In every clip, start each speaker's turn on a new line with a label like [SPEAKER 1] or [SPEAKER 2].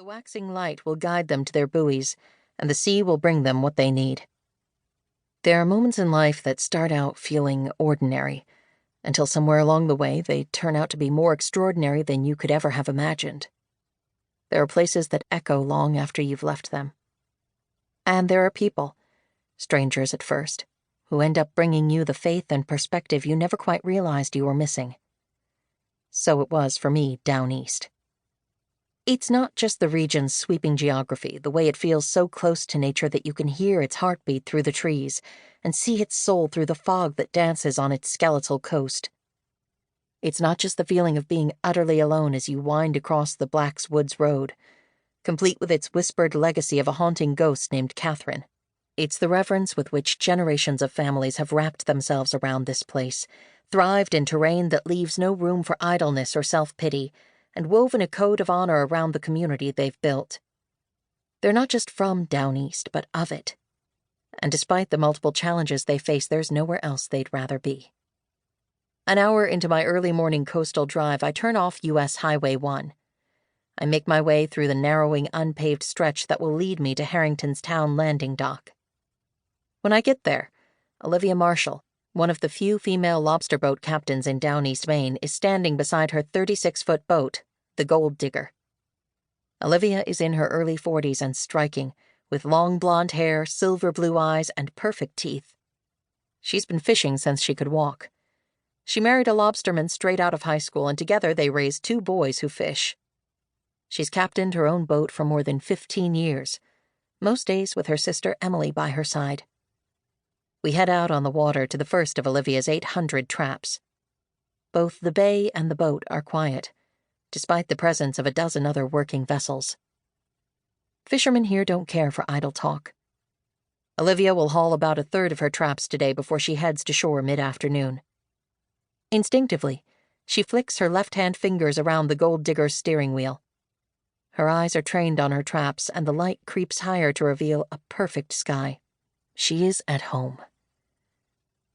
[SPEAKER 1] The waxing light will guide them to their buoys, and the sea will bring them what they need. There are moments in life that start out feeling ordinary, until somewhere along the way they turn out to be more extraordinary than you could ever have imagined. There are places that echo long after you've left them. And there are people, strangers at first, who end up bringing you the faith and perspective you never quite realized you were missing. So it was for me down east. It's not just the region's sweeping geography, the way it feels so close to nature that you can hear its heartbeat through the trees and see its soul through the fog that dances on its skeletal coast. It's not just the feeling of being utterly alone as you wind across the Black's Woods Road, complete with its whispered legacy of a haunting ghost named Catherine. It's the reverence with which generations of families have wrapped themselves around this place, thrived in terrain that leaves no room for idleness or self-pity, and woven a code of honor around the community they've built. They're not just from down east, but of it. And despite the multiple challenges they face, there's nowhere else they'd rather be. An hour into my early morning coastal drive, I turn off US Highway 1. I make my way through the narrowing, unpaved stretch that will lead me to Harrington's town landing dock. When I get there, Olivia Marshall, one of the few female lobster boat captains in Downeast, Maine, is standing beside her 36-foot boat, the Gold Digger. Olivia is in her early 40s and striking, with long blonde hair, silver blue eyes, and perfect teeth. She's been fishing since she could walk. She married a lobsterman straight out of high school, and together they raised 2 boys who fish. She's captained her own boat for more than 15 years, most days with her sister Emily by her side. We head out on the water to the first of Olivia's 800 traps. Both the bay and the boat are quiet, despite the presence of a dozen other working vessels. Fishermen here don't care for idle talk. Olivia will haul about 1/3 of her traps today before she heads to shore mid-afternoon. Instinctively, she flicks her left-hand fingers around the Gold Digger's steering wheel. Her eyes are trained on her traps, and the light creeps higher to reveal a perfect sky. She is at home.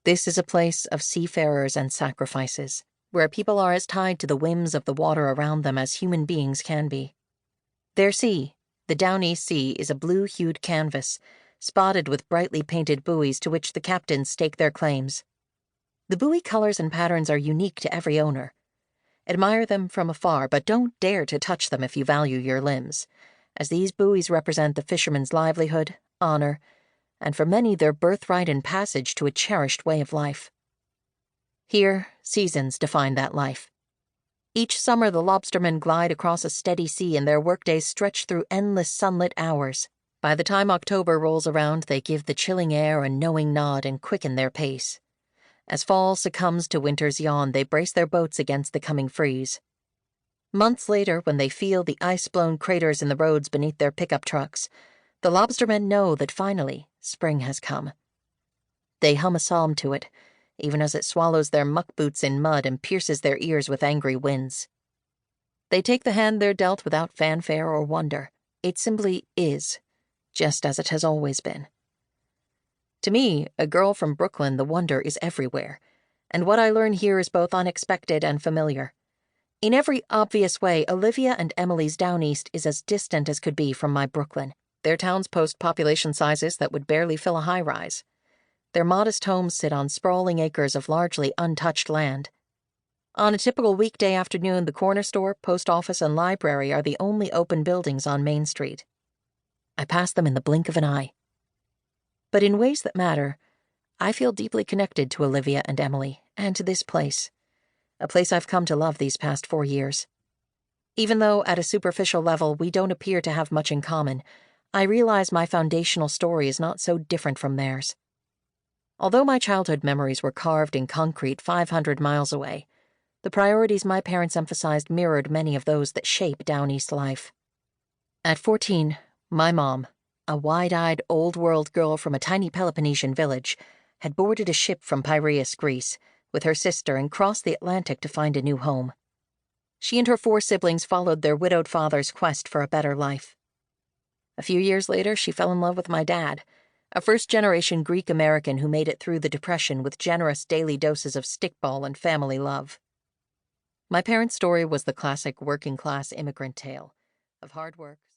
[SPEAKER 1] This is a place of seafarers and sacrifices, where people are as tied to the whims of the water around them as human beings can be. Their sea, the Downeast Sea, is a blue-hued canvas, spotted with brightly painted buoys to which the captains stake their claims. The buoy colors and patterns are unique to every owner. Admire them from afar, but don't dare to touch them if you value your limbs, as these buoys represent the fisherman's livelihood, honor, and for many their birthright and passage to a cherished way of life. Here, seasons define that life. Each summer the lobstermen glide across a steady sea and their workdays stretch through endless sunlit hours. By the time October rolls around, they give the chilling air a knowing nod and quicken their pace. As fall succumbs to winter's yawn, they brace their boats against the coming freeze. Months later, when they feel the ice-blown craters in the roads beneath their pickup trucks, the lobstermen know that finally spring has come. They hum a psalm to it, even as it swallows their muck boots in mud and pierces their ears with angry winds. They take the hand they're dealt without fanfare or wonder. It simply is, just as it has always been. To me, a girl from Brooklyn, the wonder is everywhere, and what I learn here is both unexpected and familiar. In every obvious way, Olivia and Emily's Downeast is as distant as could be from my Brooklyn. Their towns post population sizes that would barely fill a high-rise. Their modest homes sit on sprawling acres of largely untouched land. On a typical weekday afternoon, the corner store, post office, and library are the only open buildings on Main Street. I pass them in the blink of an eye. But in ways that matter, I feel deeply connected to Olivia and Emily, and to this place, a place I've come to love these past 4 years. Even though, at a superficial level, we don't appear to have much in common, I realize my foundational story is not so different from theirs. Although my childhood memories were carved in concrete 500 miles away, the priorities my parents emphasized mirrored many of those that shape Downeast life. At 14, my mom, a wide-eyed, old-world girl from a tiny Peloponnesian village, had boarded a ship from Piraeus, Greece, with her sister and crossed the Atlantic to find a new home. She and her 4 siblings followed their widowed father's quest for a better life. A few years later, she fell in love with my dad, a first-generation Greek-American who made it through the Depression with generous daily doses of stickball and family love. My parents' story was the classic working-class immigrant tale of hard work.